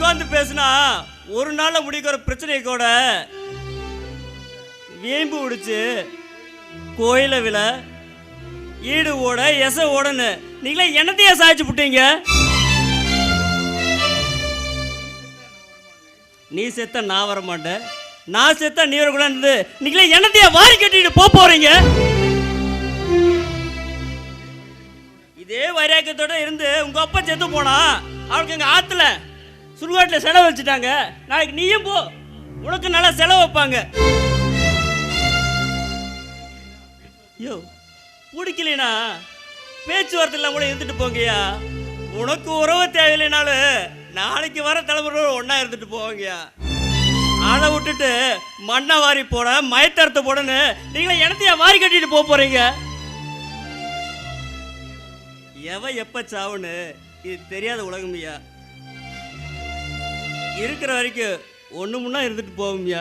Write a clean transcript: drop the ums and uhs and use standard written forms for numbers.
உட்காந்து பேசுனா ஒரு நாள்ல முடிக்கிற பிரச்சனை கூட வீம்பு உடிச்சு கோயில விழ ஈடு ஓட எச ஓடன்னு நீங்களே என்னத்தையே சாய்ச்சி விட்டீங்க. நீ செத்த நான் வர மாட்டேன், நான் செத்த நீ வரக்கூடாது. நீங்களே என்னத்தையே வாரி கட்டிட்டு போறீங்க. இதே வைராக்கியத்தோட இருந்து உங்க அப்பா செத்து போனா அவளுக்கு எங்க ஆத்துல சுடுகாட்டில் செலவு வச்சுட்டாங்க. நாளைக்கு நீயும் போ, உனக்கு நல்லா செலவு வைப்பாங்க. ஐயோ பிடிக்கலனா பேச்சுவார்த்தைலாம் கூட இருந்துட்டு போங்கய்யா. உனக்கு உறவு தேவையில்லைனாலும் நாளைக்கு வர தலைமுறை ஒன்றா இருந்துட்டு போவாங்கய்யா. அதை விட்டுட்டு மண்ணை வாரி போட மயத்தரத்தை போடன்னு நீங்களே இடத்தையா வாரி கட்டிட்டு போறீங்க. எவன் எப்ப சாவுன்னு இது தெரியாத உலகம்யா. இருக்கிற வரைக்கும் ஒன்று முன்னா இருந்துட்டு போவோம்யா.